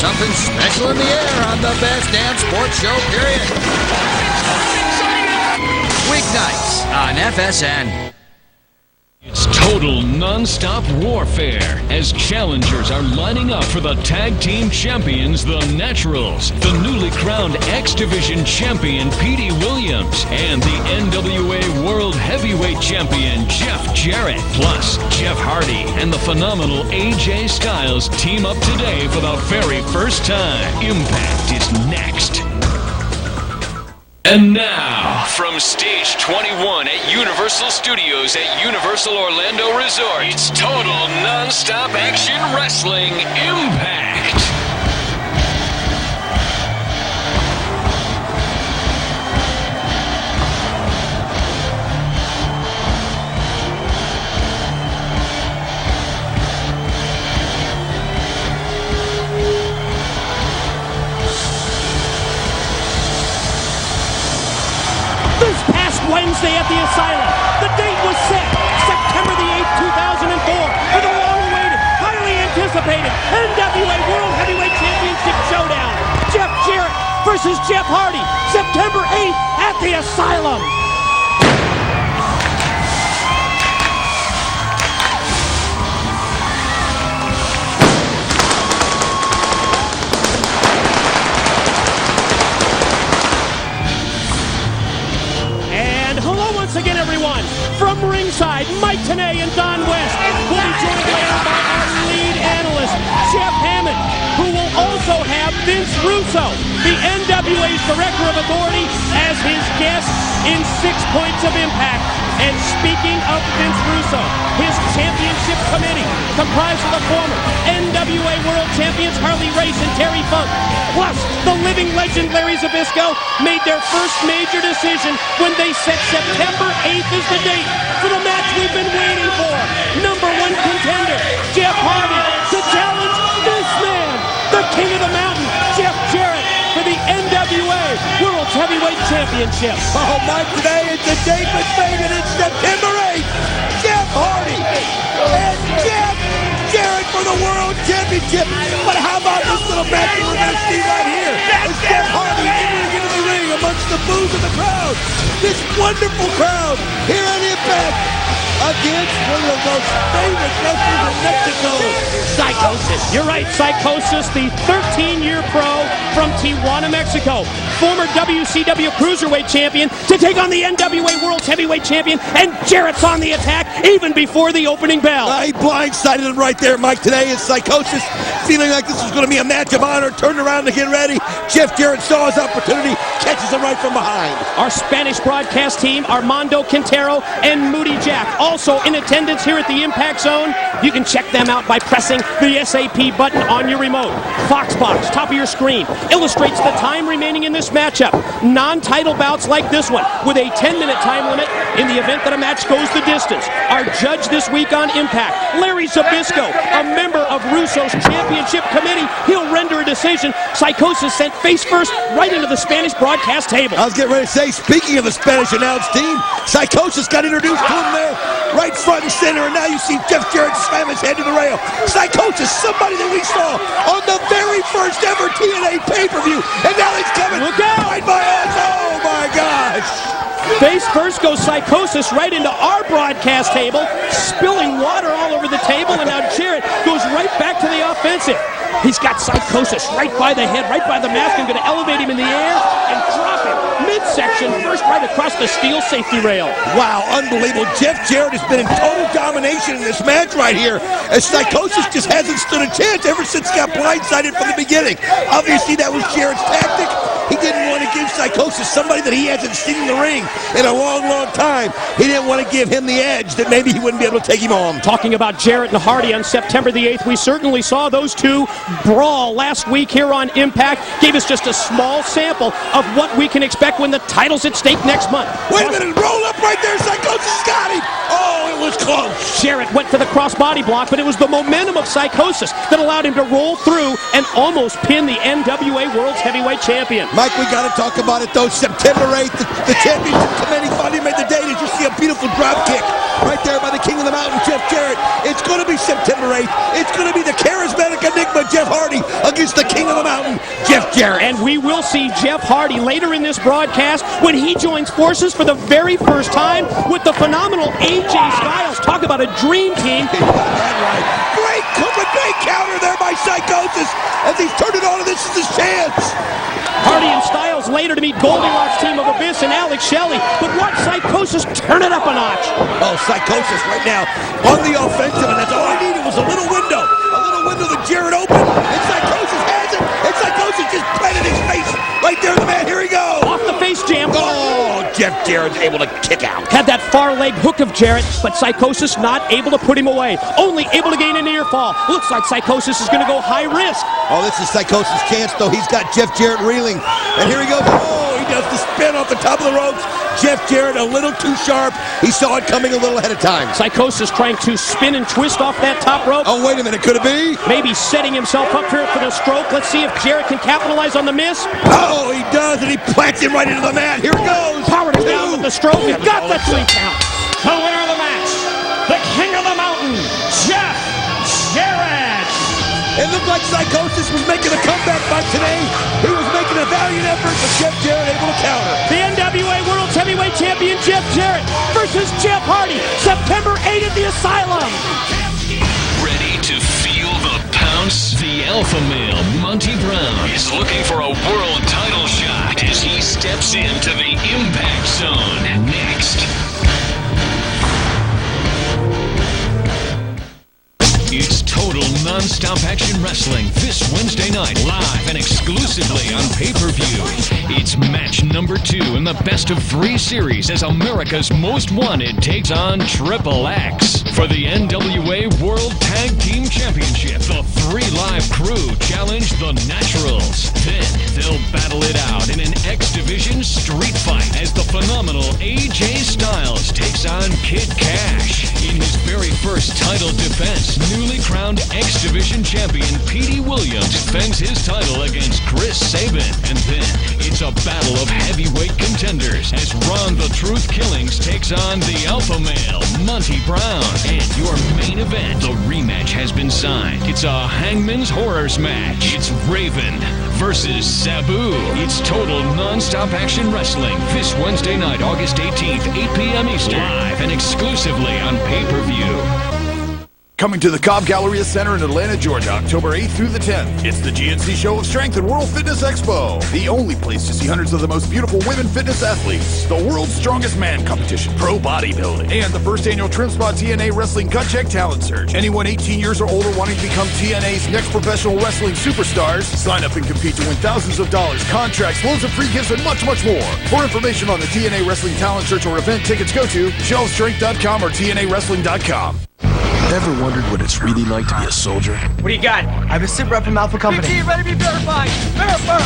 something special in the air on the best damn sports show, period. Weeknights on FSN. It's total non-stop warfare as challengers are lining up for the tag team champions, the Naturals, the newly crowned X Division champion, Petey Williams, and the NWA World Heavyweight champion, Jeff Jarrett. Plus, Jeff Hardy and the phenomenal AJ Styles team up today for the very first time. Impact is next. And now, from Stage 21 at Universal Studios at Universal Orlando Resort, it's total non-stop action wrestling Impact. Wednesday at the Asylum. The date was set, September the 8th, 2004, for the long-awaited, highly anticipated NWA World Heavyweight Championship Showdown. Jeff Jarrett versus Jeff Hardy, September 8th at the Asylum. Again, everyone, from ringside, Mike Tna and Don West will be joined later by our lead analyst, Jeff Hammond, who will also have Vince Russo, the NWA's Director of Authority, as his guest in 6 Points of Impact. And speaking of Vince Russo, his championship committee, comprised of the former NWA World Champions Harley Race and Terry Funk, plus the living legend Larry Zbyszko, made their first major decision when they set September 8th as the date for the match we've been waiting for. Number one contender, Jeff Hardy, to challenge this man, the King of the Mountain, Jeff Jarrett, for the NWA World Heavyweight Championship. Oh, Mike, today is the date was made, and it's September 8th. Jeff Hardy and Jeff Jarrett for the World Championship. But how about this little match that we're going to see right here? It's Jeff Hardy entering into the ring amongst the boos of the crowd. This wonderful crowd here at Impact against one of the most famous wrestlers in Mexico, Psychosis. You're right, Psychosis, the 13-year pro from Tijuana, Mexico. Former WCW Cruiserweight champion to take on the NWA World Heavyweight champion, and Jarrett's on the attack even before the opening bell. He blindsided him right there, Mike. Today is Psychosis, feeling like this was going to be a match of honor, turned around to get ready. Jeff Jarrett saw his opportunity, catches him right from behind. Our Spanish broadcast team, Armando Quintero and Moody Jack, also in attendance here at the Impact Zone. You can check them out by pressing the SAP button on your remote. Foxbox, top of your screen, illustrates the time remaining in this matchup. Non-title bouts like this one, with a 10-minute time limit in the event that a match goes the distance. Our judge this week on Impact, Larry Zbyszko, a member of Russo's championship committee. He'll render a decision. Psychosis sent face first right into the Spanish broadcast table. I was getting ready to say, speaking of the Spanish announce team, Psychosis got introduced to him there, right front and center, and now you see Jeff Jarrett slam his head to the rail. Psychosis, somebody that we saw on the very first ever TNA pay-per-view, and now he's coming right by us. Oh my gosh! Face first goes Psychosis right into our broadcast table, spilling water all over the table, and now Jarrett goes right back to the offensive. He's got Psychosis right by the head, right by the mask, and going to elevate him in the air and drop him midsection first right across the steel safety rail. Wow, unbelievable. Jeff Jarrett has been in total domination in this match right here, as Psychosis just hasn't stood a chance ever since he got blindsided from the beginning. Obviously, that was Jarrett's tactic. He didn't want to give Psychosis somebody that he hasn't seen in the ring in a long, long time. He didn't want to give him the edge that maybe he wouldn't be able to take him on. Talking about Jarrett and Hardy on September the 8th, we certainly saw those two brawl last week here on Impact. Gave us just a small sample of what we can expect when the title's at stake next month. Wait a minute, roll up right there, Psychosis got him! Oh, it was close. Jarrett went for the crossbody block, but it was the momentum of Psychosis that allowed him to roll through and almost pin the NWA World's Heavyweight Champion. Mike, we got to talk about it, though. September 8th, the championship committee finally made the date. As you see a beautiful drop kick right there by the King of the Mountain, Jeff Jarrett. It's going to be September 8th. It's going to be the charismatic enigma, Jeff Hardy, against the king of the mountain, Jeff Jarrett. And we will see Jeff Hardy later in this broadcast when he joins forces for the very first time with the phenomenal AJ Styles. Talk about a dream team. Great counter there by Psychosis as he's turned it on, and this is his chance. Hardy and Styles later to meet Goldilocks team of Abyss and Alex Shelley. But watch Psychosis turn it up a notch. Oh, Psychosis right now on the offensive, and that's all I needed was a little window that Jarrett opened, and Psychosis has it, and Psychosis just planted his face right there in the mat. Here he goes. Off the face jam. Oh, Jeff Jarrett's able to kick out. Had that far leg hook of Jarrett, but Psychosis not able to put him away. Only able to gain an near fall. Looks like Psychosis is going to go high risk. Oh, this is Psychosis' chance, though. He's got Jeff Jarrett reeling. And here he goes. Oh, he does the spin off the top of the ropes. Jeff Jarrett a little too sharp. He saw it coming a little ahead of time. Psychosis trying to spin and twist off that top rope. Oh, wait a minute. Could it be? Maybe setting himself up here for the stroke. Let's see if Jarrett can capitalize on the miss. Oh, he does, and he plants him right into the mat. Here it goes. Powered him down with the stroke. He's got the 3 count. The winner of the match, the king of the mountain, Jeff Jarrett. It looked like Psychosis was making a comeback fight today. He was making a valiant effort, but Jeff Jarrett able to counter. The NWA World Heavyweight Champion Jeff Jarrett versus Jeff Hardy, September 8th at the Asylum. Ready to feel the pounce? The alpha male, Monty Brown, is looking for a world title shot as he steps into the Impact Zone next. It's total non-stop action wrestling this Wednesday night, live and exclusively on pay-per-view. It's match number 2 in the best of 3 series as America's Most Wanted takes on Triple X. For the NWA World Tag Team Championship, the 3 live crew challenge the Naturals. Then they'll battle it out in an X Division street fight as the phenomenal AJ Styles takes on Kid Cash. In his very first title defense, newly crowned X Division champion Petey Williams defends his title against Chris Sabin. And then it's a battle of heavyweight contenders as Ron the Truth Killings takes on the alpha male Monty Brown. And your main event, the rematch has been signed. It's a Hangman's Horrors match. It's Raven versus Sabu. It's total non-stop action wrestling this Wednesday night, August 18th, 8 p.m. Eastern, live and exclusively on pay-per-view. Coming to the Cobb Galleria Center in Atlanta, Georgia, October 8th through the 10th. It's the GNC Show of Strength and World Fitness Expo. The only place to see hundreds of the most beautiful women fitness athletes. The world's strongest man competition, pro bodybuilding, and the first annual TrimSpot TNA Wrestling Cut Check Talent Search. Anyone 18 years or older wanting to become TNA's next professional wrestling superstars, sign up and compete to win thousands of dollars, contracts, loads of free gifts, and much, much more. For information on the TNA Wrestling Talent Search or event tickets, go to showofstrength.com or TNAWrestling.com. Ever wondered what it's really like to be a soldier? What do you got? I have a sit rep from Alpha Company. Ready to be verified. Verified.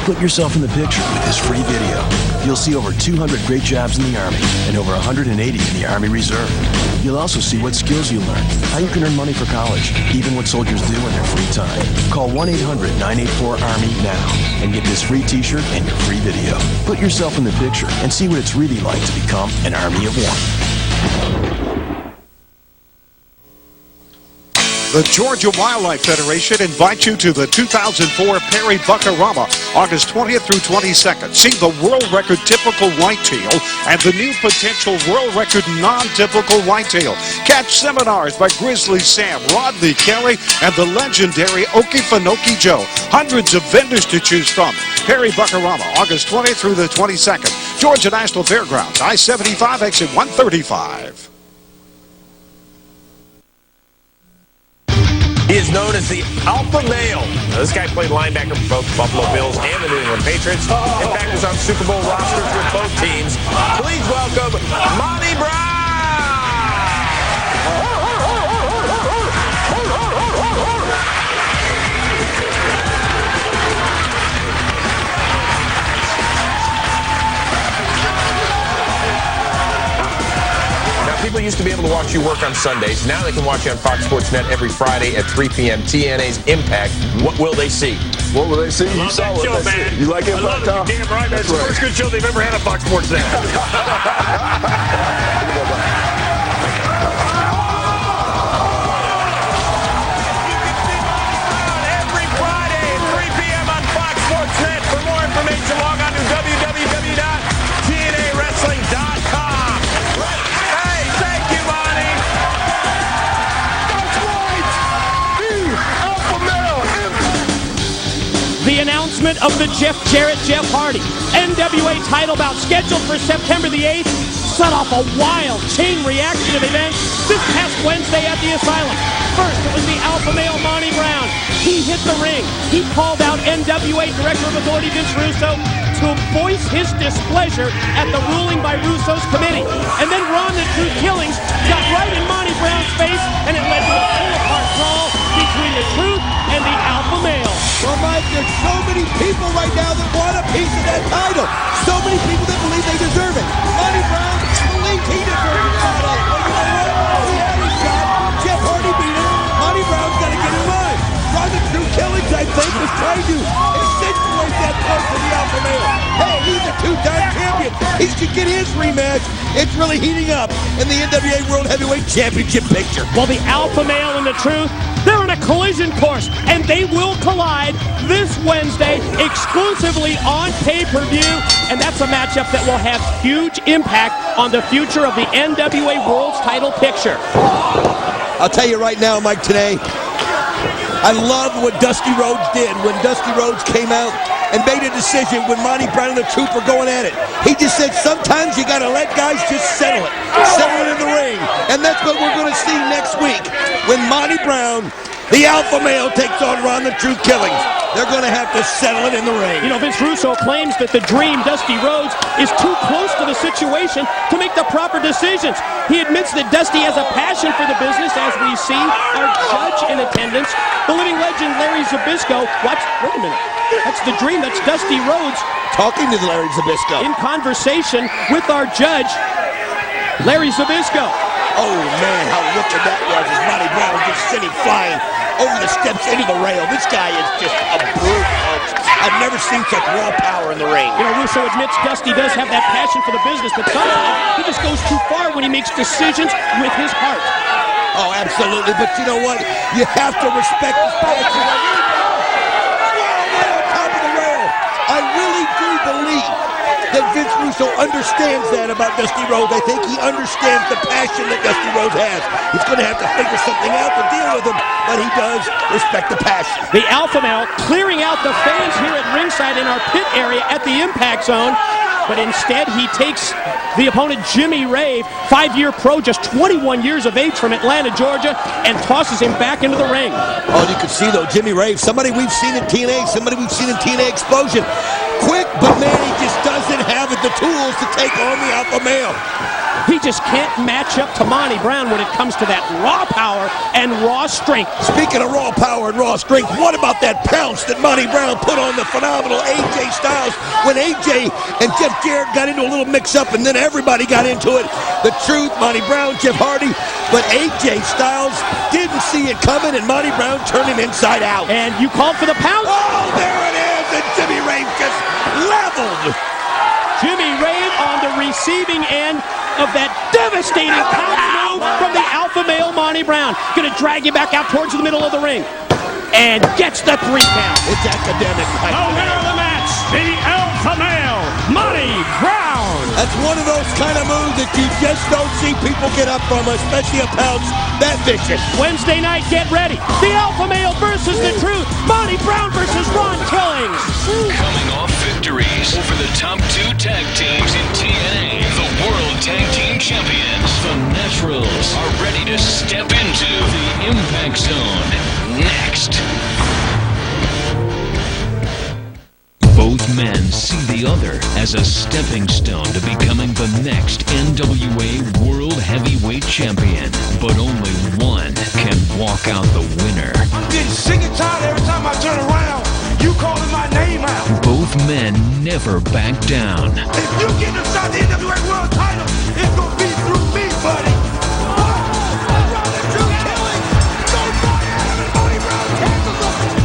Put yourself in the picture with this free video. You'll see over 200 great jobs in the Army and over 180 in the Army Reserve. You'll also see what skills you learn, how you can earn money for college, even what soldiers do in their free time. Call 1-800-984-ARMY now and get this free t-shirt and your free video. Put yourself in the picture and see what it's really like to become an Army of One. The Georgia Wildlife Federation invites you to the 2004 Perry Buckarama, August 20th through 22nd. See the world record typical whitetail and the new potential world record non-typical whitetail. Catch seminars by Grizzly Sam, Rodney Kelly, and the legendary Okefenokee Joe. Hundreds of vendors to choose from. Perry Buckarama, August 20th through the 22nd. Georgia National Fairgrounds, I-75, exit 135. He is known as the Alpha Male. Now, this guy played linebacker for both the Buffalo Bills and the New England Patriots. In fact, was on Super Bowl rosters with both teams. Please welcome Monty Brown! People used to be able to watch you work on Sundays. Now they can watch you on Fox Sports Net every Friday at 3 p.m. TNA's Impact. What will they see? What will they see? You saw what they see. You like it, Impact, Tom? Damn right, man. It's the first good show they've ever had on Fox Sports Net. announcement of the Jeff Hardy NWA title bout scheduled for September the 8th set off a wild chain reaction of events this past Wednesday at the Asylum. First, it was the alpha male Monty Brown. He hit the ring. He called out NWA Director of Authority Vince Russo to voice his displeasure at the ruling by Russo's committee. And then Ron the Truth Killings got right in Monty Brown's face, and it led to a pull-apart brawl between the Truth and the alpha male. Well, Mike, there's so many people right now that want a piece of that title. So many people that believe they deserve it. Monty Brown believes he deserves the title. Well, you know what? He had his shot. Jeff Hardy beat him. Monty Brown's got to get in line. Ron the Truth Killings, I think, was trying to insinuate that point to the alpha male. Hey, he's a two-time champion. He should get his rematch. It's really heating up in the NWA World Heavyweight Championship picture. Well, the alpha male and the Truth, they're in a collision course, and they will collide this Wednesday exclusively on pay-per-view, and that's a matchup that will have huge impact on the future of the NWA World's title picture. I'll tell you right now, Mike, today, I love what Dusty Rhodes did when Dusty Rhodes came out and made a decision when Monty Brown and the Truth were going at it. He just said sometimes you got to let guys just settle it in the ring. And that's what we're going to see next week when Monty Brown, the alpha male, takes on Ron the Truth Killings. They're going to have to settle it in the ring. You know, Vince Russo claims that the Dream, Dusty Rhodes, is too close to the situation to make the proper decisions. He admits that Dusty has a passion for the business, as we see our judge in attendance, the living legend Larry Zbyszko. Wait a minute. That's the Dream. That's Dusty Rhodes talking to Larry Zbyszko in conversation with our judge, Larry Zbyszko. Oh, man, how wicked that was as Monty Brown just sitting flying over the steps into the rail. This guy is just a brute, folks. I've never seen such raw power in the ring. You know, Russo admits Dusty does have that passion for the business, but sometimes he just goes too far when he makes decisions with his heart. Oh, absolutely, but you know what? You have to respect his passion. Right on top of the rail. I really do believe that Vince Russo understands that about Dusty Rhodes. I think he understands the passion that Dusty Rhodes has. He's going to have to figure something out to deal with him, but he does respect the passion. The alpha male clearing out the fans here at ringside in our pit area at the Impact Zone, but instead he takes the opponent Jimmy Rave, 5-year pro, just 21 years of age from Atlanta, Georgia, and tosses him back into the ring. Oh, you can see though, Jimmy Rave, somebody we've seen in TNA, somebody we've seen in TNA Explosion. Quick, but man, he just doesn't have the tools to take on the alpha male. He just can't match up to Monty Brown when it comes to that raw power and raw strength. Speaking of raw power and raw strength, what about that pounce that Monty Brown put on the phenomenal AJ Styles when AJ and Jeff Jarrett got into a little mix-up and then everybody got into it? The Truth, Monty Brown, Jeff Hardy, but AJ Styles didn't see it coming and Monty Brown turned him inside out. And you called for the pounce? Oh, there it is, and Jimmy Rave just leveled. Jimmy Rave on the receiving end of that devastating pounce move from the alpha male Monty Brown. Gonna drag you back out towards the middle of the ring. And gets the 3 count. It's academic. The winner of the match, the alpha male, Monty Brown. That's one of those kind of moves that you just don't see people get up from, especially a pounce that vicious. Wednesday night, get ready. The alpha male versus the Truth. Monty Brown versus Ron Killings. Coming off victories over the top 2 tag teams in TNA, the World Tag Team Champions, the Naturals, are ready to step into the Impact Zone. Next. Both men see the other as a stepping stone to becoming the next NWA World Heavyweight Champion. But only one can walk out the winner. I'm getting sick and tired every time I turn around. You calling my name out. Both men never back down. If you get inside the NWA World title, it's gonna be through me, buddy.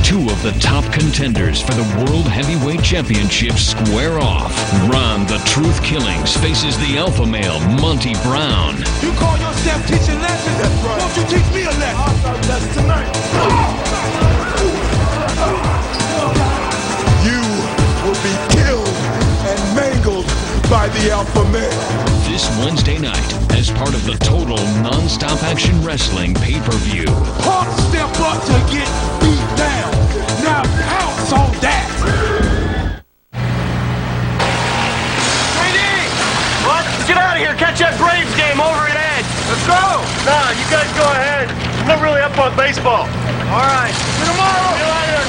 Two of the top contenders for the World Heavyweight Championship square off. Ron the Truth Killings faces the alpha male Monty Brown. You call yourself teaching lessons? That's right. Won't you teach me a lesson? I'll start lessons tonight. You will be killed and mangled by the alpha male. This Wednesday night, as part of the Total Non-Stop Action Wrestling pay-per-view. Punk step up to get beat down. Now pounce on that. football. All right. See you tomorrow. See you later.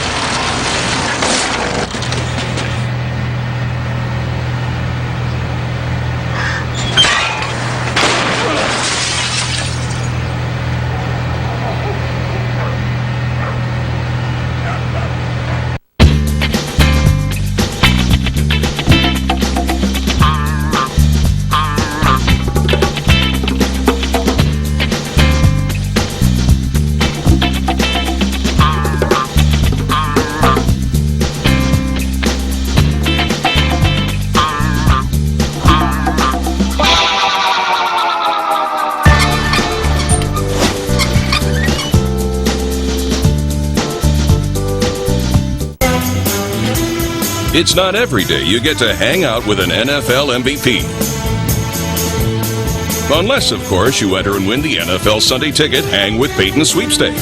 It's not every day you get to hang out with an NFL MVP. Unless, of course, you enter and win the NFL Sunday Ticket Hang with Peyton sweepstakes.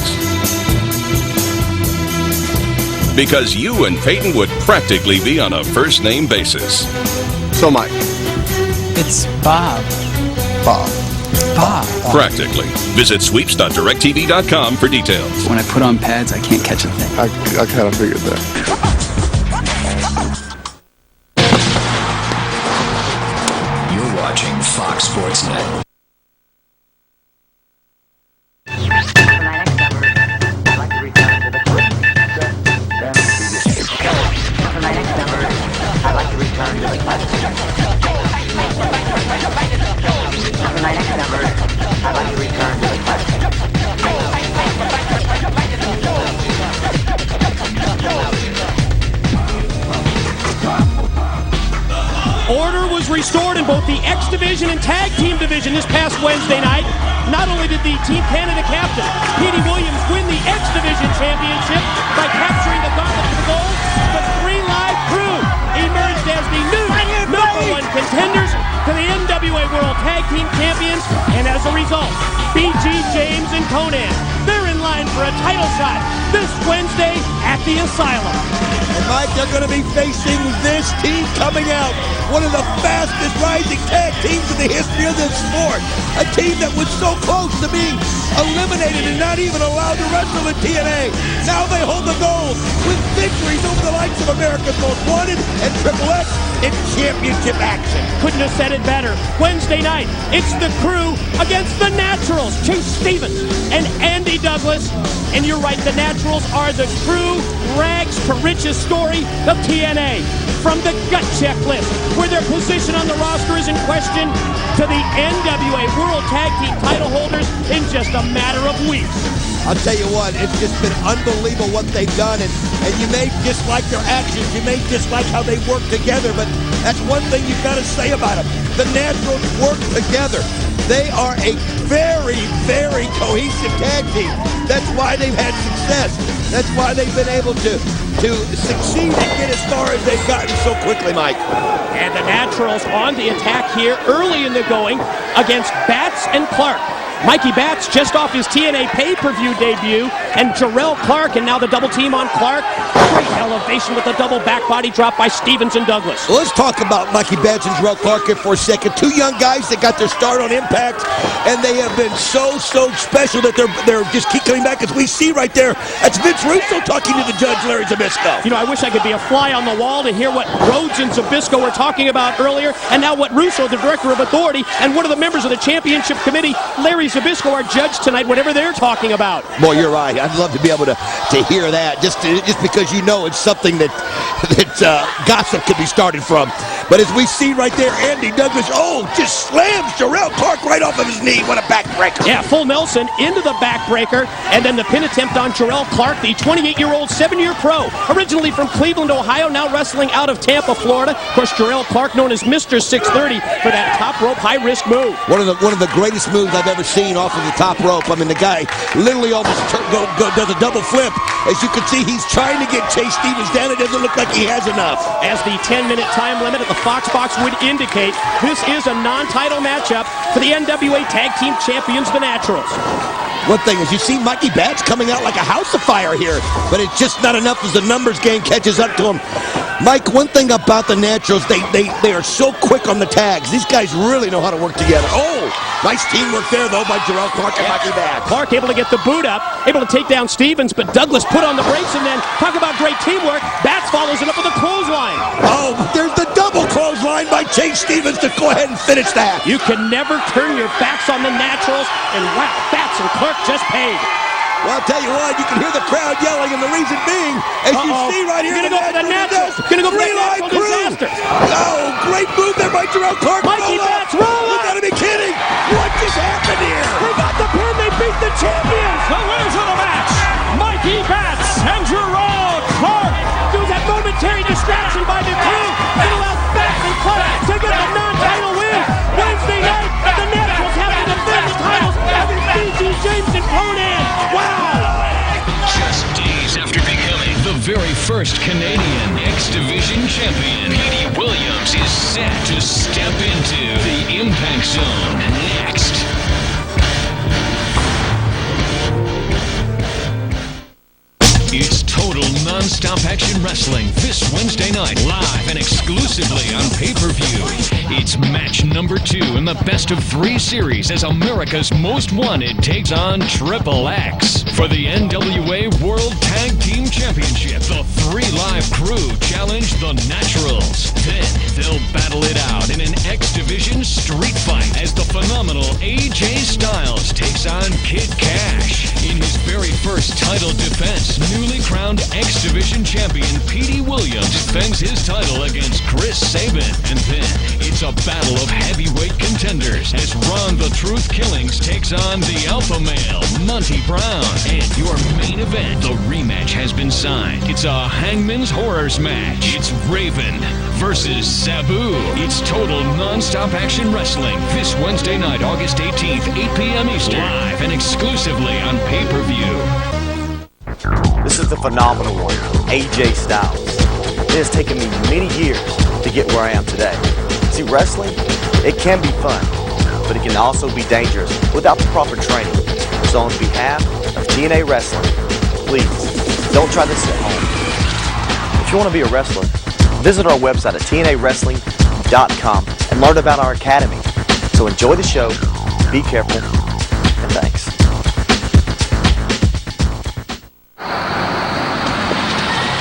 Because you and Peyton would practically be on a first-name basis. So, Mike. It's Bob. Bob. Practically. Visit sweeps.directv.com for details. When I put on pads, I can't catch a thing. I kind of figured that. Watching Fox Sports Net. Order was restored in both the X Division and Tag Team Division this past Wednesday night. Not only did the Team Canada captain, Petey Williams, win the X Division championship by capturing the gauntlet for the gold, the Three Live Crew emerged as the new #1 contenders to the NWA World Tag Team Champions, and as a result, BG, James, and Conan, they're in line for a title shot this Wednesday at the Asylum. And Mike, they're going to be facing this team coming out, one of the fastest rising tag teams in the history of this sport. A team that was so close to being eliminated and not even allowed to wrestle in TNA. Now they hold the gold with victories over the likes of America's Most Wanted and Triple X in championship action. Couldn't have said it better. Wednesday night, it's the Crew against the Naturals, Chase Stevens and Andy Douglas. And you're right, the Naturals are the Crew rags to riches story of TNA. From the gut checklist, where their position on the roster is in question, to the NWA World Tag Team title holders in just a matter of weeks. I'll tell you what, it's just been unbelievable what they've done, and you may dislike their actions, you may dislike how they work together, but that's one thing you've got to say about them. The Naturals work together. They are a very, very cohesive tag team. That's why they've had success. That's why they've been able to succeed and get as far as they've gotten so quickly, Mike. And the Naturals on the attack here early in the going against Batts and Clark. Mikey Batts just off his TNA pay-per-view debut, and Jarrell Clark, and now the double team on Clark. Great elevation with the double back body drop by Stevens and Douglas. Well, let's talk about Mikey Batts and Jarrell Clark here for a second. Two young guys that got their start on Impact, and they have been so special that they're just keep coming back. As we see right there, that's Vince Russo talking to the judge, Larry Zbyszko. You know, I wish I could be a fly on the wall to hear what Rhodes and Zbyszko were talking about earlier, and now what Russo, the director of authority, and one of the members of the championship committee, Larry Zbyszko, are judged tonight, whatever they're talking about. Boy, you're right. I'd love to be able to hear that, just because you know it's something that gossip could be started from. But as we see right there, Andy Douglas, just slams Jarrell Clark right off of his knee. What a backbreaker. Yeah, full Nelson into the backbreaker, and then the pin attempt on Jarrell Clark, the 28-year-old, 7-year pro, originally from Cleveland, Ohio, now wrestling out of Tampa, Florida. Of course, Jarrell Clark, known as Mr. 630, for that top rope high-risk move. One of the greatest moves I've ever seen off of the top rope. I mean, the guy literally almost does a double flip. As you can see, he's trying to get Chase Stevens down. It doesn't look like he has enough. As the 10-minute time limit at the Foxbox would indicate this is a non-title matchup for the NWA Tag Team Champions, the Naturals. One thing is, you see Mikey Batts coming out like a house of fire here, but it's just not enough as the numbers game catches up to him. Mike, one thing about the Naturals, they are so quick on the tags. These guys really know how to work together. Oh, nice teamwork there, though, by Jarrell Clark and Mikey Batts. Clark able to get the boot up, able to take down Stevens, but Douglas put on the brakes, and then, talk about great teamwork, Batts follows it up with a clothesline. Oh, there's the double clothesline by Chase Stevens to go ahead and finish that. You can never turn your backs on the Naturals, and wow, Batts and Clark just paid. Well, I'll tell you what, you can hear the crowd yelling, and the reason being, as you see right here, gonna go for the Naturals. Gonna go for the Natural disaster. Oh, great move there by Jarrell Clark. Mikey Batts, roll up. You gotta be kidding. What just happened here? They got the pin. They beat the champions. The winners of the match, Mikey Batts and Jarrell Clark. There was that momentary distraction by the crew. It allows Batts and Clark to get the non-title win. Wednesday night, the Naturals have to defend the titles against BG James and Conan. Wow! Just days after becoming the very first Canadian X Division champion, Petey Williams is set to step into the Impact Zone next. It's total non-stop action wrestling this Wednesday night, live and exclusively on pay-per-view. It's match number 2 in the best-of-3 series as America's Most Wanted takes on Triple X. For the NWA World Tag Team Championship, the 3 Live crew challenge the Naturals. Then they'll battle it out in an X Division street fight as the phenomenal AJ Styles takes on Kid Cash. In his very first title defense, newly crowned X Division champion Petey Williams defends his title against Chris Sabin. And then it's a battle of heavyweight contenders as Ron the Truth Killings takes on the Alpha Male, Monty Brown. And your main event, the rematch has been signed. It's a Hangman's Horrors match. It's Raven versus Sabu. It's total non-stop action wrestling this Wednesday night, August 18th, 8 p.m. Eastern, live and exclusively on pay-per-view. This is the phenomenal one, AJ Styles. It has taken me many years to get where I am today. See, wrestling, it can be fun, but it can also be dangerous without the proper training. So on behalf of TNA Wrestling, please, don't try this at home. If you want to be a wrestler, visit our website at tnawrestling.com and learn about our academy. So enjoy the show, be careful, and thanks.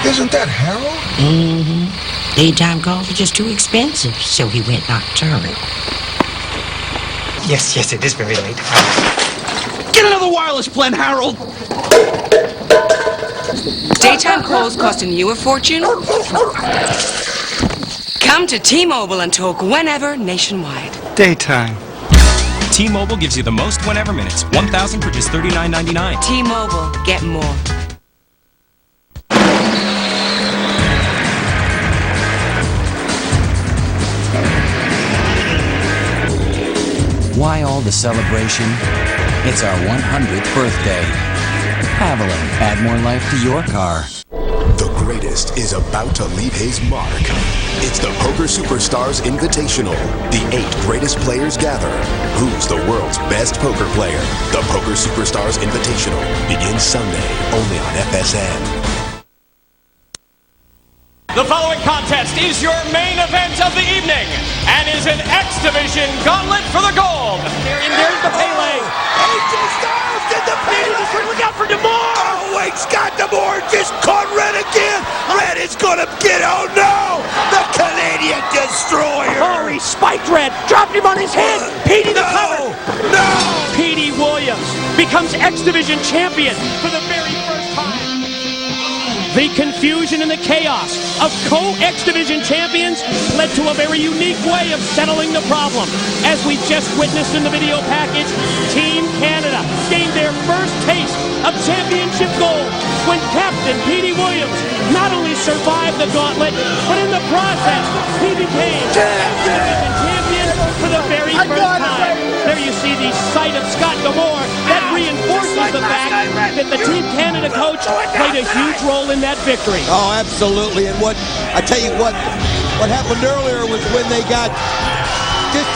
Isn't that Harold? Mm-hmm. Daytime calls are just too expensive, so he went nocturnal. Yes, it is very late. Get another wireless plan, Harold! Daytime calls costing you a fortune? Come to T-Mobile and talk whenever nationwide. Daytime. T-Mobile gives you the most whenever minutes. 1,000 for just $39.99. T-Mobile. Get more. Why all the celebration? It's our 100th birthday. Avalon, add more life to your car. The greatest is about to leave his mark. It's the Poker Superstars Invitational. The 8 greatest players gather. Who's the world's best poker player? The Poker Superstars Invitational begins Sunday, only on FSN. The following contest is your main event of the evening and is an X Division gauntlet for the gold. There's the Pele. AJ Styles did the Pele. Look out for DeMore. Oh, wait, Scott DeMore just caught Red again. Red is going to get, oh no, the Canadian Destroyer. Oh, he spiked Red, dropped him on his head. Petey the cover. No. Petey Williams becomes X Division champion for the very first time. The confusion and the chaos of co-X Division champions led to a very unique way of settling the problem. As we've just witnessed in the video package, Team Canada gained their first taste of championship gold when Captain Petey Williams not only survived the gauntlet, but in the process, he became X Division champion for the very first time. There you see the sight of Scott D'Amore. That reinforces the fact that the Team Canada coach played a huge role in that victory. Oh, absolutely. And I tell you what happened earlier was when they got just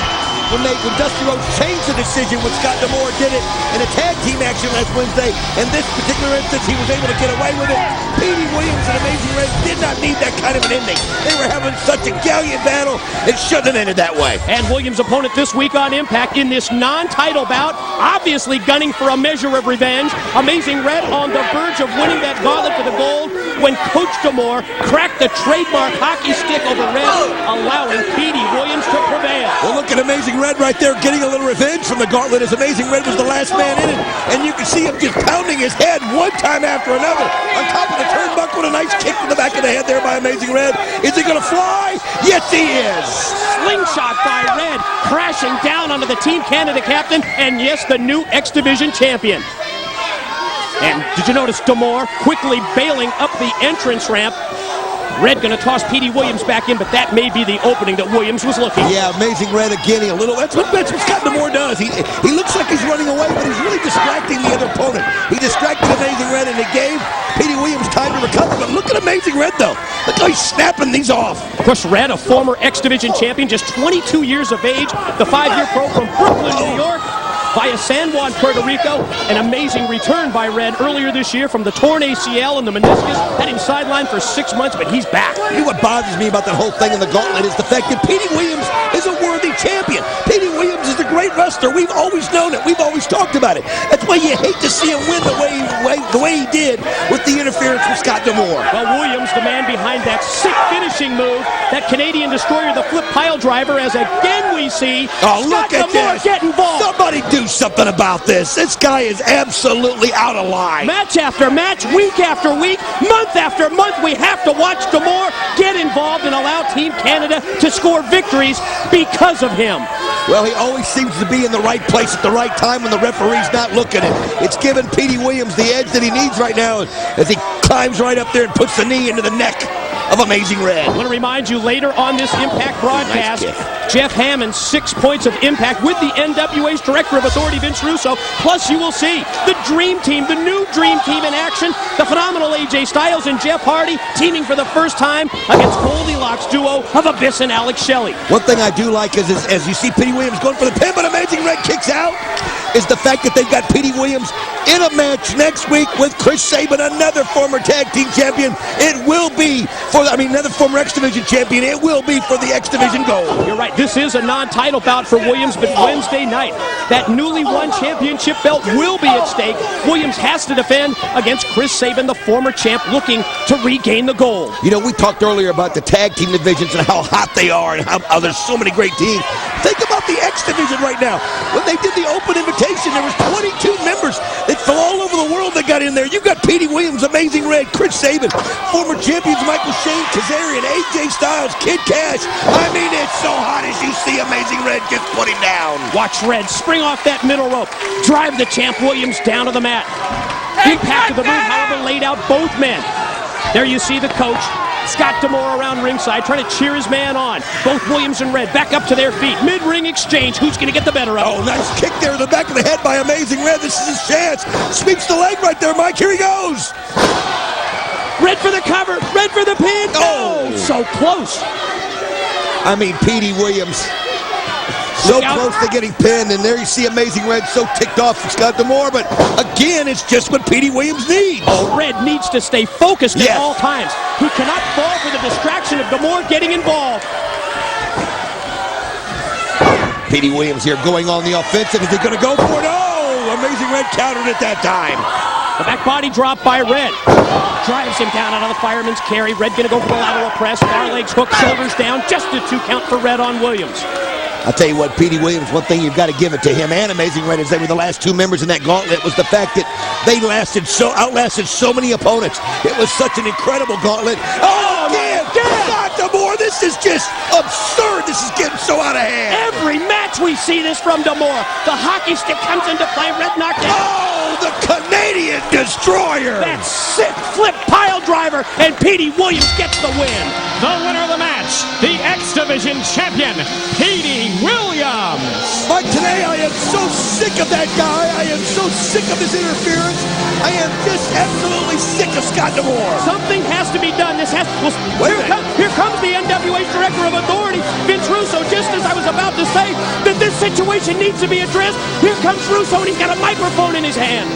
when Dusty Rhodes changed the decision when Scott D'Amore did it in a tag team action last Wednesday. In this particular instance, he was able to get away with it. Petey Williams and Amazing Red did not need that kind of an ending. They were having such a gallant battle, it shouldn't have ended that way. And Williams' opponent this week on Impact in this non-title bout, obviously gunning for a measure of revenge. Amazing Red on the verge of winning that gauntlet for the gold when Coach D'Amore cracked the trademark hockey stick over Red, allowing Petey Williams to prevail. Well, look at Amazing Red right there getting a little revenge from the gauntlet as Amazing Red was the last man in it. And you can see him just pounding his head one time after another. On top of the turnbuckle, a nice kick to the back of the head there by Amazing Red. Is he going to fly? Yes, he is. Slingshot by Red, crashing down onto the Team Canada captain, and yes, the new X Division champion. And did you notice D'Amore quickly bailing up the entrance ramp? Red going to toss Petey Williams back in, but that may be the opening that Williams was looking. Yeah, Amazing Red again. That's what Scott D'Amore does. He looks like he's running away, but he's really distracting the other opponent. He distracted Amazing Red, and it gave Petey Williams time to recover. But look at Amazing Red, though. Look how he's snapping these off. Of course, Red, a former X Division champion, just 22 years of age, the 5-year pro from Brooklyn, New York, via San Juan, Puerto Rico. An amazing return by Red earlier this year from the torn ACL and the meniscus. Had him sidelined for 6 months, but he's back. You know what bothers me about that whole thing in the gauntlet is the fact that Petey Williams is a worthy champion. Petey Williams is a great wrestler. We've always known it. We've always talked about it. That's why you hate to see him win the way he did with the interference from Scott D'Amore. Well, Williams, the man behind that sick finishing move, that Canadian Destroyer, the flip pile driver, as again we see Scott look at D'Amore this. get involved. Somebody do something about this. This guy is absolutely out of line. Match after match, week after week, month after month, we have to watch D'Amore get involved and allow Team Canada to score victories because of him. Well, he always seems to be in the right place at the right time when the referee's not looking at it. It's giving Petey Williams the edge that he needs right now as he climbs right up there and puts the knee into the neck of Amazing Red. I want to remind you later on this Impact broadcast, Nice Jeff Hammond, 6 points of impact with the NWA's Director of Authority, Vince Russo. Plus, you will see the Dream Team, the new Dream Team in action. The phenomenal AJ Styles and Jeff Hardy teaming for the first time against Goldilocks duo of Abyss and Alex Shelley. One thing I do like is as you see Petey Williams going for the pin, but Amazing Red kicks out, is the fact that they've got Petey Williams in a match next week with Chris Sabin, another former tag team champion. It will be another former X Division champion. It will be for the X Division gold. You're right. This is a non-title bout for Williams, but Wednesday night, that newly won championship belt will be at stake. Williams has to defend against Chris Sabin, the former champ, looking to regain the gold. You know, we talked earlier about the tag team divisions and how hot they are and how there's so many great teams. Think about the X Division right now. When they did the open invitation, there was 22 members that from all over the world that got in there. You've got Petey Williams, Amazing Red, Chris Sabin, former champions Michael Shane, Kazarian, AJ Styles, Kid Cash. I mean, it's so hot as you see Amazing Red just put him down. Watch Red spring off that middle rope, drive the champ Williams down to the mat. Impact of the move, however, laid out both men. There you see the coach, Scott D'Amore around ringside, trying to cheer his man on. Both Williams and Red back up to their feet. Mid-ring exchange. Who's going to get the better of it? Oh, nice kick there to the back of the head by Amazing Red. This is his chance. Sweeps the leg right there, Mike. Here he goes. Red for the cover. Red for the pin. Oh, so close. I mean, Petey Williams so close to getting pinned, and there you see Amazing Red so ticked off from Scott D'Amore, but again, it's just what Petey Williams needs. Oh, Red needs to stay focused at all times. He cannot fall for the distraction of D'Amore getting involved. Petey Williams here going on the offensive. Is he going to go for it? Oh, Amazing Red countered it that time. The back body drop by Red. Drives him down out of the fireman's carry. Red going to go for the lateral press. Far legs hook, shoulders down. Just a 2 count for Red on Williams. I'll tell you what, Petey Williams, one thing you've got to give it to him and Amazing Red is they were the last 2 members in that gauntlet was the fact that they outlasted so many opponents. It was such an incredible gauntlet. Oh, again! Scott D'Amore, this is just absurd. This is getting so out of hand. Every match we see this from D'Amore. The hockey stick comes into play. Red knocked out. Oh, the Canadian Destroyer. That sick flip pile driver, and Petey Williams gets the win. The winner of the match, the X Division champion, Petey Williams. Mike, today I am so sick of that guy. I am so sick of his interference. I am just absolutely sick of Scott D'Amore. Something has to be done. This has. Well, here comes the NWA's Director of Authority, Vince Russo. Just as I was about to say that this situation needs to be addressed, here comes Russo, and he's got a microphone in his hand.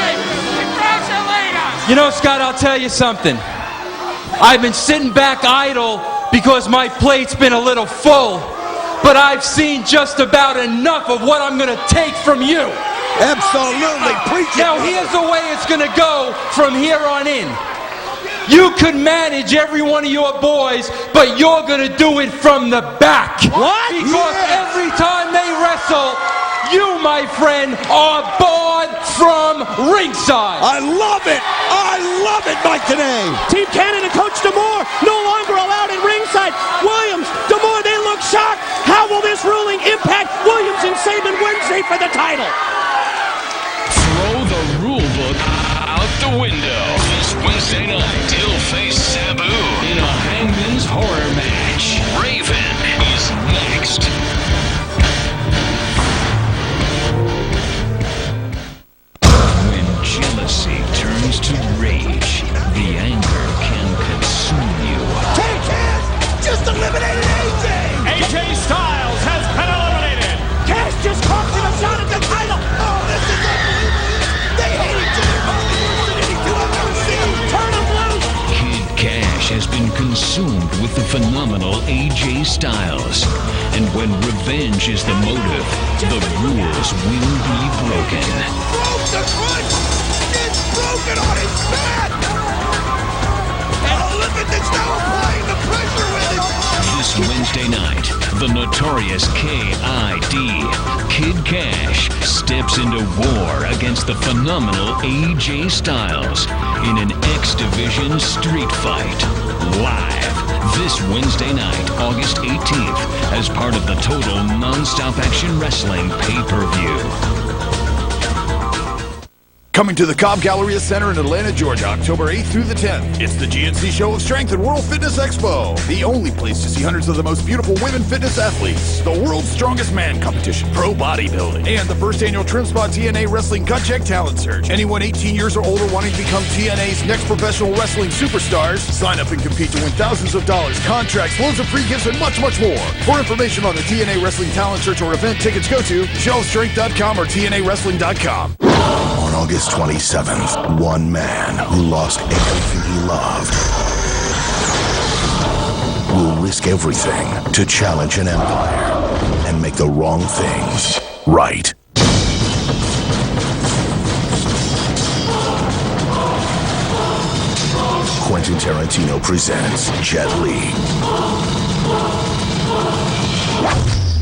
Hey, congratulate us! You know, Scott, I'll tell you something. I've been sitting back idle because my plate's been a little full. But I've seen just about enough of what I'm going to take from you. Absolutely. Preach it. Now, here's the way it's going to go from here on in. You could manage every one of your boys, but you're going to do it from the back. What? Because every time they wrestle, you, my friend, are barred from ringside. I love it. I love it, Mike, today. Team Canada coach D'Amore no longer allowed at ringside. Williams, D'Amore, they look shocked. How will this ruling impact Williams and Saban Wednesday for the title? Throw the rule book out the window. This Wednesday night, he'll face Sabu in a Hangman's Horror match. Raven is next. When jealousy turns to rage, the anger can consume you. Just eliminated AJ! AJ Styles has been eliminated. Cash just cost him a shot at the title. Oh, this is unbelievable. They hate each other probably worse than any two I've ever seen. Turn him loose. Kid Cash has been consumed with the phenomenal AJ Styles. And when revenge is the motive, the rules will be broken. Broke the foot! It's broken on his back! Oh, look at this now applying the pressure with him! This Wednesday night, the notorious K.I.D. Kid Cash steps into war against the phenomenal AJ Styles in an X Division street fight. Live this Wednesday night, August 18th, as part of the Total Non-Stop Action Wrestling pay-per-view. Coming to the Cobb Galleria Center in Atlanta, Georgia, October 8th through the 10th. It's the GNC Show of Strength and World Fitness Expo. The only place to see hundreds of the most beautiful women fitness athletes. The world's strongest man competition, pro bodybuilding, and the first annual Trim Spot TNA Wrestling Gut Check Talent Search. Anyone 18 years or older wanting to become TNA's next professional wrestling superstars, sign up and compete to win thousands of dollars, contracts, loads of free gifts, and much, much more. For information on the TNA Wrestling Talent Search or event tickets, go to showofstrength.com or TNAWrestling.com. On August 27th, one man who lost everything he loved will risk everything to challenge an empire and make the wrong things right. Quentin Tarantino presents Jet Li.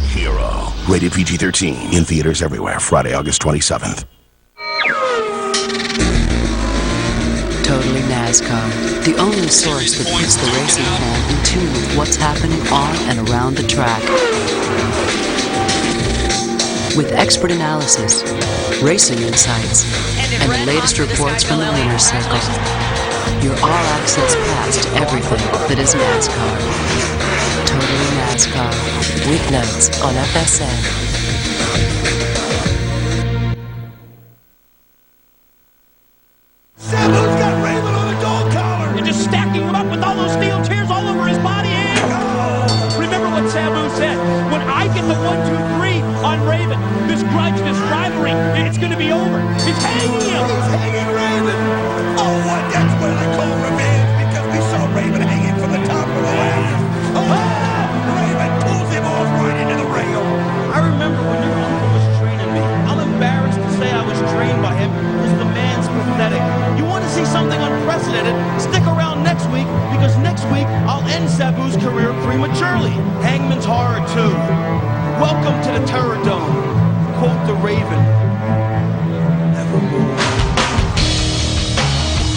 Hero. Rated PG-13. In theaters everywhere. Friday, August 27th. Totally NASCAR, the only source that puts the racing fan in tune with what's happening on and around the track. With expert analysis, racing insights, and the latest reports from the winner's circle, your all-access pass to everything that is NASCAR. Totally NASCAR, weeknights on FSN. Sabu's got Raven on the dog collar! You're just stacking him up with all those steel chairs all over his body. And remember what Sabu said. When I get the 1, 2, 3 on Raven, this grudge, this rivalry, it's going to be over. It's hanging him. He's hanging Raven. Oh, what? That's what I call revenge because we saw Raven hanging from the top of the ladder. Oh, Raven pulls him off right into the rail. I remember when your uncle was training me. I'm embarrassed to say I was trained by him because the man's pathetic. You want to see something unprecedented? Stick around next week because next week I'll end Sabu's career prematurely. Hangman's Horror 2. Welcome to the Terror Dome. Quote the Raven. Nevermore.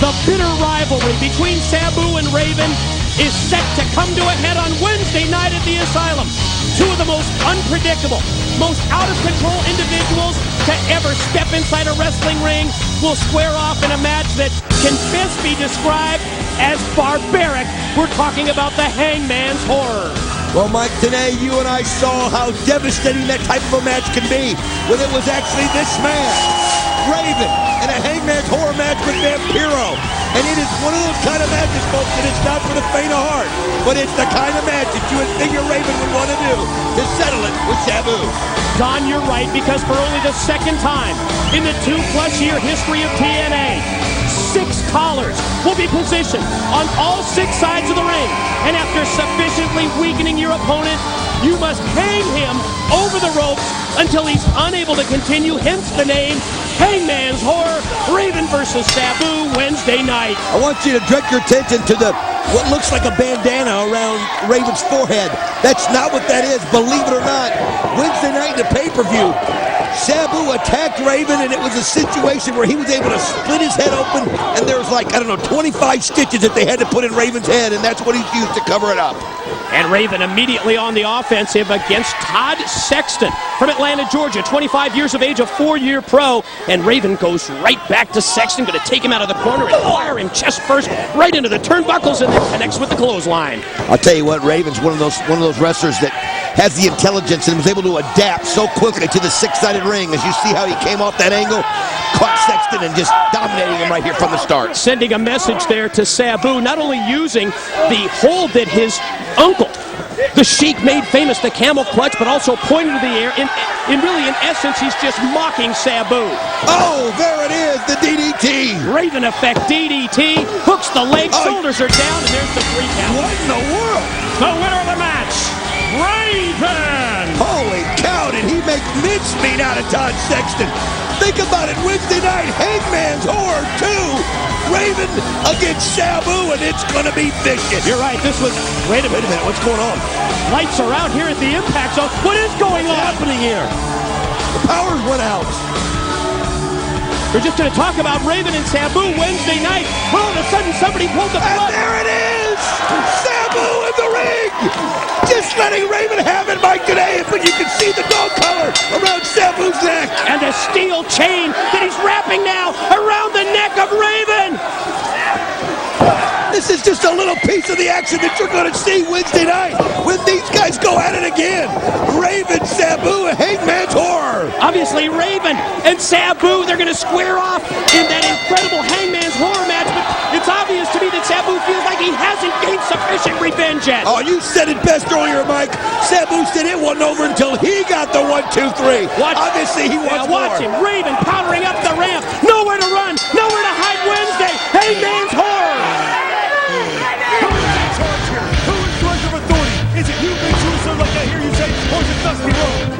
The bitter rivalry between Sabu and Raven is set to come to a head on Wednesday night at the Asylum. Two of the most unpredictable, most out-of-control individuals to ever step inside a wrestling ring will square off in a match that can best be described as barbaric. We're talking about the Hangman's Horror. Well, Mike, today you and I saw how devastating that type of a match can be when it was actually this man, Raven, in a Hangman's Horror match with Vampiro. And it is one of those kind of matches, folks, that it's not for the faint of heart, but it's the kind of match that you would figure Raven would want to do to settle it with Sabu. Don, you're right, because for only the second time in the 2+ year history of TNA, 6 collars will be positioned on all 6 sides of the ring. And after sufficiently weakening your opponent, you must hang him over the ropes until he's unable to continue, hence the name Hangman's Horror, Raven versus Sabu, Wednesday night. I want you to direct your attention to what looks like a bandana around Raven's forehead. That's not what that is, believe it or not. Wednesday night in the pay-per-view, Sabu attacked Raven, and it was a situation where he was able to split his head open, and there was like, 25 stitches that they had to put in Raven's head, and that's what he's used to cover it up. And Raven immediately on the offensive against Todd Sexton from Atlanta, Georgia, 25 years of age, a 4-year pro. And Raven goes right back to Sexton, going to take him out of the corner and fire him chest first right into the turnbuckles, and then connects with the clothesline. I'll tell you what, Raven's one of those wrestlers that has the intelligence and was able to adapt so quickly to the 6-sided ring. As you see how he came off that angle, caught Sexton and just dominating him right here from the start. Sending a message there to Sabu, not only using the hold that his uncle, the Sheik, made famous, the camel clutch, but also pointing to the air. In essence, he's just mocking Sabu. Oh, there it is, the DDT. Raven effect DDT, hooks the leg, shoulders are down, and there's the 3 count. What in the world? The winner of the match, Raven! Holy cow, did he make mincemeat out of Todd Sexton? Think about it, Wednesday night, Hangman's Horror 2. Raven against Sabu, and it's going to be vicious. You're right, this was... Wait a minute, what's going on? Lights are out here at the Impact Zone. What is going on? What's happening here? The powers went out. We're just going to talk about Raven and Sabu Wednesday night. All of a sudden, somebody pulled the plug. And there it is! Sabu in the ring! Just letting Raven have it, Mike, today, but you can see the dog collar around Sabu's neck. And a steel chain that he's wrapping now around the neck of Raven. This is just a little piece of the action that you're going to see Wednesday night when these guys go at it again. Raven, Sabu, and Hangman's Horror. Obviously, Raven and Sabu, they're going to square off in that incredible Hangman's Horror match, but it's obvious to me that Sabu feels like he hasn't gained sufficient revenge yet. Oh, you said it best earlier, Mike. Sabu said it wasn't over until he got the 1, 2, 3. Obviously, he wants more. Watch him. Raven powering up the ramp. Nowhere to run. Nowhere to hide Wednesday. Hangman's Horror. Is it you, Vince Russo, like I hear you say, or is it Dusty Rhodes?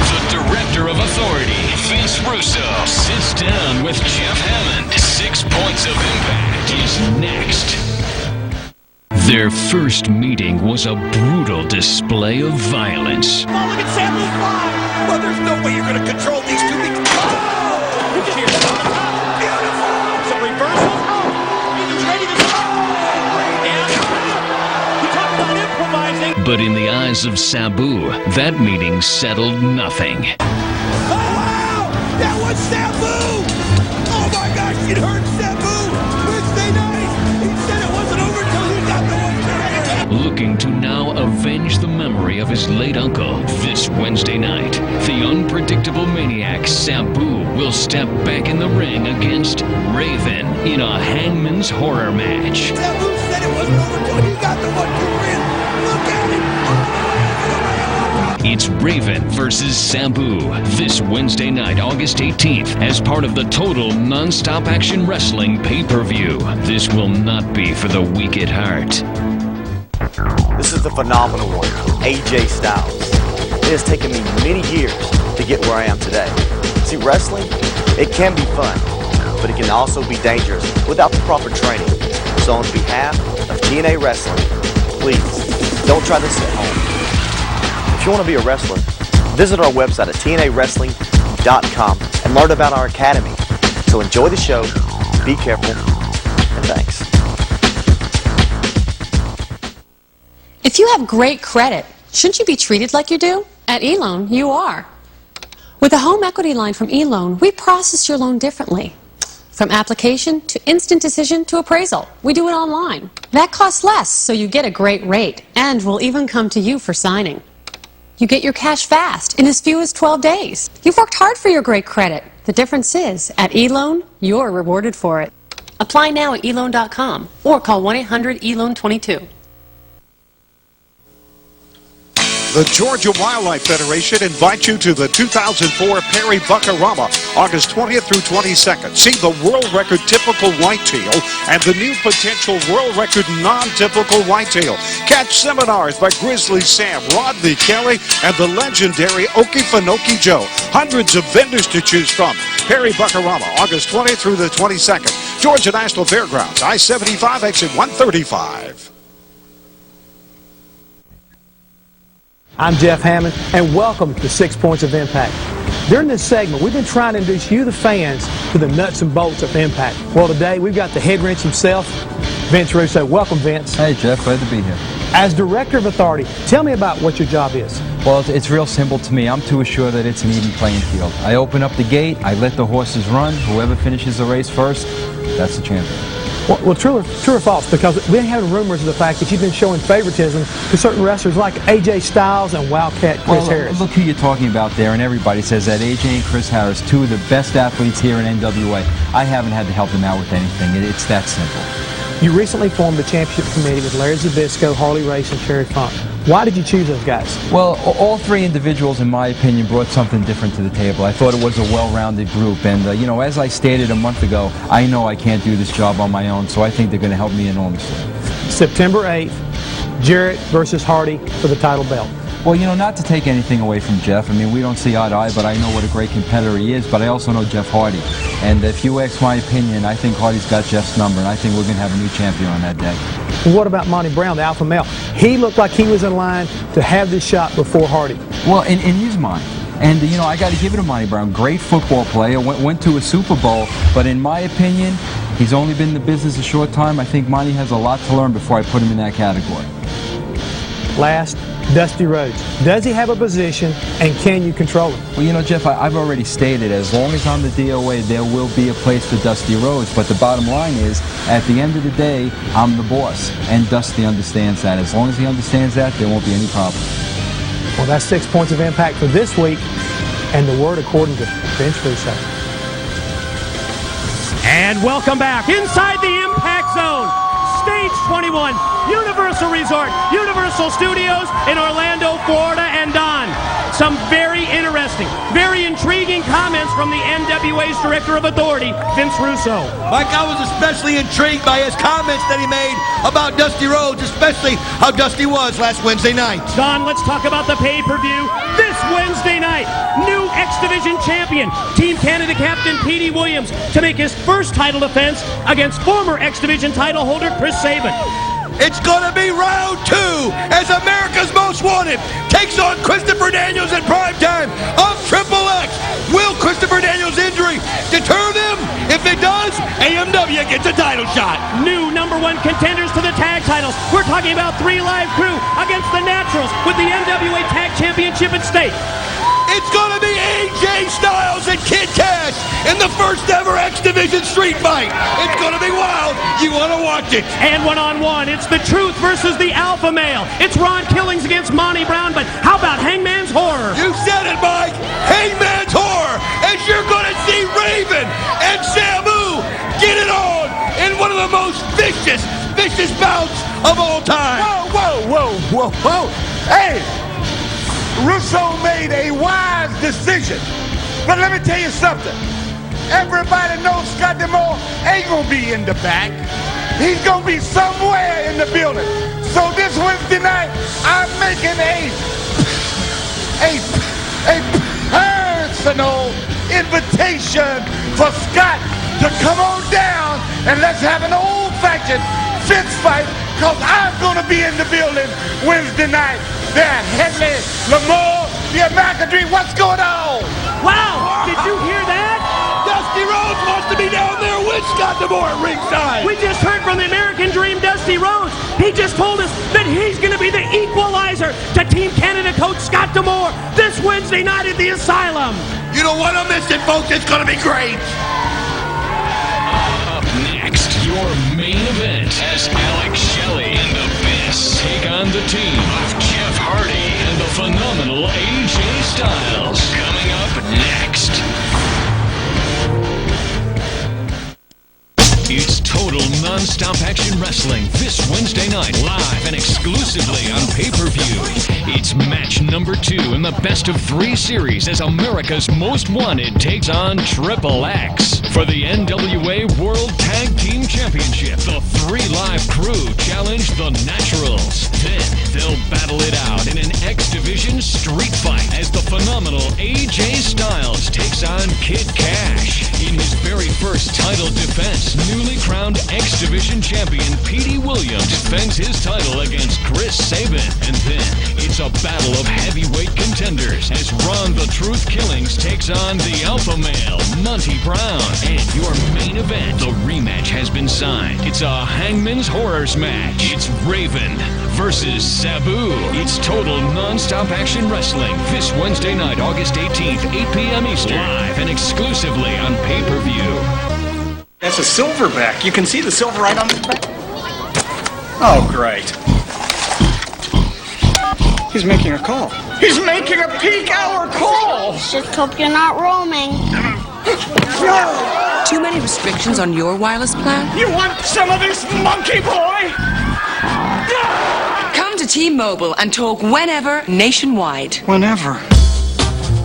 The Director of Authority, Vince Russo, sits down with Jeff Hammond. 6 Points of Impact is next. Their first meeting was a brutal display of violence. Oh, look at Sabu fly. Well, there's no way you're going to control these two. It's a reversal. He's ready to But in the eyes of Sabu, that meeting settled nothing. Oh, wow! That was Sabu! Oh, my gosh, it hurt Sabu! Wednesday night! He said it wasn't over until he got the 1, 2, 3. Looking to now avenge the memory of his late uncle, this Wednesday night, the unpredictable maniac Sabu will step back in the ring against Raven in a Hangman's Horror match. Sabu said it wasn't over until he got the 1, 2, 3. It's Raven versus Sabu this Wednesday night, August 18th, as part of the Total Non-Stop Action Wrestling pay-per-view. This will not be for the weak at heart. This is the phenomenal one, AJ Styles. It has taken me many years to get where I am today. See, wrestling, it can be fun, but it can also be dangerous without the proper training. So on behalf of TNA Wrestling, please, don't try this at home. If you want to be a wrestler, visit our website at tnawrestling.com and learn about our academy. So enjoy the show, be careful, and thanks. If you have great credit, shouldn't you be treated like you do? At eLoan, you are. With a home equity line from eLoan, we process your loan differently. From application to instant decision to appraisal, we do it online. That costs less, so you get a great rate, and we'll even come to you for signing. You get your cash fast in as few as 12 days. You've worked hard for your great credit. The difference is, at eLoan, you're rewarded for it. Apply now at eLoan.com or call 1-800-ELOAN-22. The Georgia Wildlife Federation invites you to the 2004 Perry Buckarama, August 20th through 22nd. See the world record typical whitetail and the new potential world record non-typical whitetail. Catch seminars by Grizzly Sam, Rodney Kelly, and the legendary Okefenokee Joe. Hundreds of vendors to choose from. Perry Buckarama, August 20th through the 22nd. Georgia National Fairgrounds, I-75, exit 135. I'm Jeff Hammond, and welcome to 6 Points of Impact. During this segment, we've been trying to introduce you, the fans, to the nuts and bolts of Impact. Well, today we've got the head wrench himself, Vince Russo. Welcome, Vince. Hey, Jeff. Glad to be here. As Director of Authority, tell me about what your job is. Well, it's real simple to me. I'm to assure that it's an even playing field. I open up the gate, I let the horses run. Whoever finishes the race first, that's the champion. Well, true or false, because we've been having rumors of the fact that you've been showing favoritism to certain wrestlers like AJ Styles and Wildcat Chris Harris. Look who you're talking about there, and everybody says that AJ and Chris Harris, two of the best athletes here in NWA. I haven't had to help them out with anything. It's that simple. You recently formed the championship committee with Larry Zbyszko, Harley Race, and Terry Funk. Why did you choose those guys? Well, all three individuals, in my opinion, brought something different to the table. I thought it was a well-rounded group, and you know, as I stated a month ago, I know I can't do this job on my own, so I think they're going to help me enormously. September 8th, Jarrett versus Hardy for the title belt. Well, you know, not to take anything away from Jeff. I mean, we don't see eye to eye, but I know what a great competitor he is, but I also know Jeff Hardy. And if you ask my opinion, I think Hardy's got Jeff's number, and I think we're going to have a new champion on that day. Well, what about Monty Brown, the alpha male? He looked like he was in line to have this shot before Hardy. Well, in his mind. And, you know, I got to give it to Monty Brown. Great football player, went to a Super Bowl, but in my opinion, he's only been in the business a short time. I think Monty has a lot to learn before I put him in that category. Last, Dusty Rhodes. Does he have a position, and can you control him? Well, you know, Jeff, I've already stated, as long as I'm the DOA, there will be a place for Dusty Rhodes. But the bottom line is, at the end of the day, I'm the boss, and Dusty understands that. As long as he understands that, there won't be any problem. Well, that's 6 Points of Impact for this week, and the word according to Vince Russo. And welcome back inside the Impact Zone. Stage 21, Universal Resort, Universal Studios in Orlando, Florida, and Don. Some very interesting, very intriguing comments from the NWA's Director of Authority, Vince Russo. Mike, I was especially intrigued by his comments that he made about Dusty Rhodes, especially how Dusty was last Wednesday night. Don, let's talk about the pay-per-view this Wednesday night. New X Division champion, Team Canada captain Petey Williams, to make his first title defense against former X Division title holder Chris Sabin. It's going to be round 2 as America's Most Wanted takes on Christopher Daniels in primetime of Triple X. Will Christopher Daniels' injury deter them? If it does, AMW gets a title shot. New #1 contenders to the tag titles. We're talking about 3 Live Crew against the Naturals with the NWA Tag Championship at stake. It's going to be AJ Styles and Kid Cash in the first ever X Division street fight. It's going to be wild. You want to watch it. And one-on-one, it's the Truth versus the Alpha Male. It's Ron Killings against Monty Brown, but how about Hangman's Horror? You said it, Mike. Hangman's Horror. As you're going to see Raven and Samu get it on in one of the most vicious bouts of all time. Whoa. Hey! Russo made a wise decision. But let me tell you something. Everybody knows Scott D'Amore ain't gonna be in the back. He's gonna be somewhere in the building. So this Wednesday night, I'm making a personal invitation for Scott to come on down and let's have an old-fashioned fist fight, because I'm gonna be in the building Wednesday night. There, Headley, Lamore, the American Dream, what's going on? Wow, did you hear that? Dusty Rhodes wants to be down there with Scott D'Amore at ringside. We just heard from the American Dream, Dusty Rhodes. He just told us that he's going to be the equalizer to Team Canada coach Scott D'Amore this Wednesday night at the Asylum. You don't want to miss it, folks. It's going to be great. your main event as Alex Shelley and the Abyss take on the team of Jeff Hardy and the phenomenal AJ Styles. Coming up next. It's total non-stop action wrestling this Wednesday night, live and exclusively on pay-per-view. It's match number 2 in the best of 3 series as America's Most Wanted takes on Triple X. For the NWA World Tag Team Championship, the 3 Live Crew challenge the Naturals. Then they'll battle it out in an X Division street fight as the phenomenal AJ Styles takes on Kid Cash. In his very first title defense, newly crowned X Division champion Petey Williams defends his title against Chris Sabin. And then it's a battle of heavyweight contenders as Ron the Truth Killings takes on the alpha male Monty Brown. And your main event, the rematch has been signed. It's a Hangman's Horrors match. It's Raven versus Sabu. It's total non-stop action wrestling this Wednesday night, August 18th, 8 p.m. Eastern, live and exclusively on pay-per-view. That's a silverback. You can see the silver right on his back. Oh, great. He's making a call. He's making a peak hour call! Just hope you're not roaming. No! Too many restrictions on your wireless plan? You want some of this, monkey boy? Come to T-Mobile and talk whenever, nationwide. Whenever.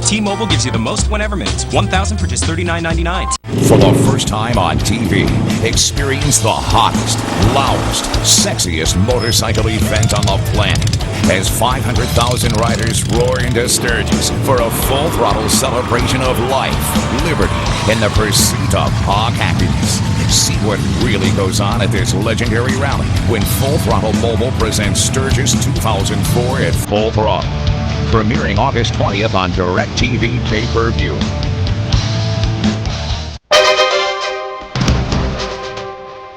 T-Mobile gives you the most whenever minutes. 1,000 for just $39.99. For the first time on TV, experience the hottest, loudest, sexiest motorcycle event on the planet as 500,000 riders roar into Sturgis for a full throttle celebration of life, liberty, and the pursuit of hog happiness. See what really goes on at this legendary rally when Full Throttle Mobile presents Sturgis 2004 at Full Throttle. Premiering August 20th on DirecTV pay-per-view.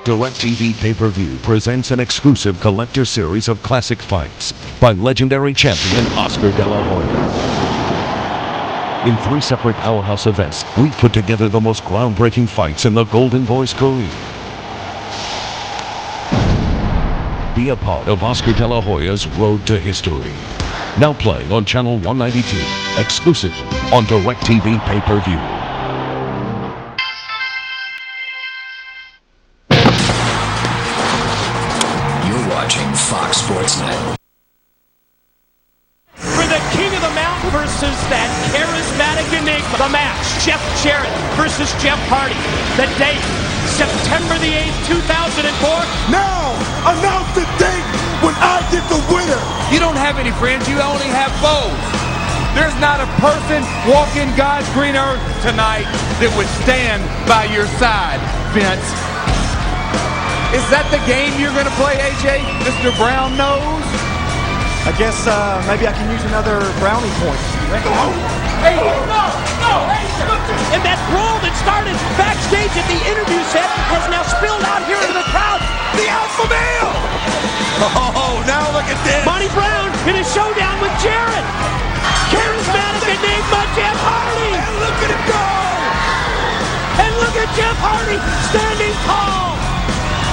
DirecTV pay-per-view presents an exclusive collector series of classic fights by legendary champion Oscar De La Hoya. In 3 separate powerhouse events, we put together the most groundbreaking fights in the Golden Boy's career. Be a part of Oscar De La Hoya's road to history. Now playing on Channel 192, exclusive on DirecTV pay-per-view. You're watching Fox Sports Net. For the King of the Mountain versus that charismatic enigma. The match, Jeff Jarrett versus Jeff Hardy. The date, September the 8th, 2004. Now, announce the date when I get the winner. You don't have any friends, you only have foes. There's not a person walking God's green earth tonight that would stand by your side, Vince. Is that the game you're going to play, AJ? Mr. Brown Nose? I guess maybe I can use another brownie point. Hey, no! And that brawl that started backstage at the interview set has now spilled out here into the crowd. The alpha male! Oh, now look at this! Monty Brown in a showdown with Jarrett. Charismatic enigma Jeff Hardy. And look at him go! And look at Jeff Hardy standing tall.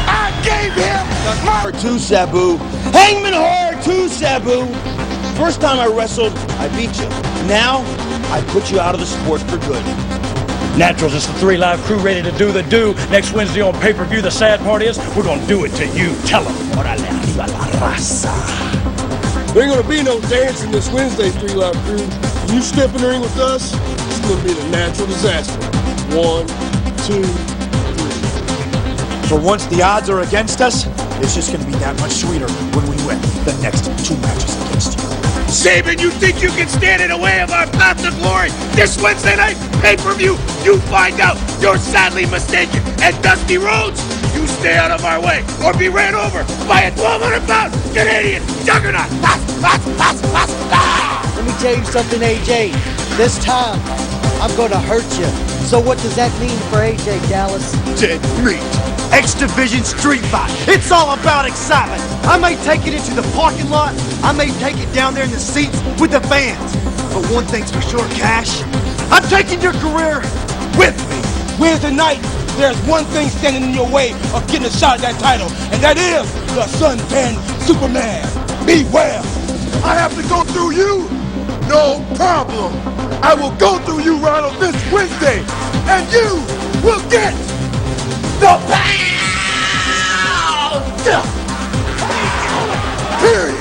I gave him Horror to Sabu. Hangman Horror to Sabu. First time I wrestled, I beat you. Now, I put you out of the sport for good. Naturals, it's the 3 Live Crew ready to do the do. Next Wednesday on pay-per-view, the sad part is, we're going to do it to you. Tell them. Órale, arriba la raza. There ain't gonna be no dancing this Wednesday, 3 Live Crew. You step in the ring with us, it's gonna be a natural disaster. 1, 2, 3. For once the odds are against us, it's just going to be that much sweeter when we win the next 2 matches against you. Sabin, you think you can stand in the way of our path to glory? This Wednesday night pay-per-view, you find out you're sadly mistaken. And Dusty Rhodes, you stay out of our way or be ran over by a 1,200-pound Canadian juggernaut. Let me tell you something, AJ. This time, I'm going to hurt you. So what does that mean for AJ, Dallas? Dead meat. X Division street fight. It's all about excitement. I may take it into the parking lot. I may take it down there in the seats with the fans. But one thing's for sure, Cash. I'm taking your career with me. Win tonight, there's one thing standing in your way of getting a shot at that title, and that is the suntan Superman. Beware. I have to go through you? No problem. I will go through you, Ronald, this Wednesday, and you will get the belt! Period.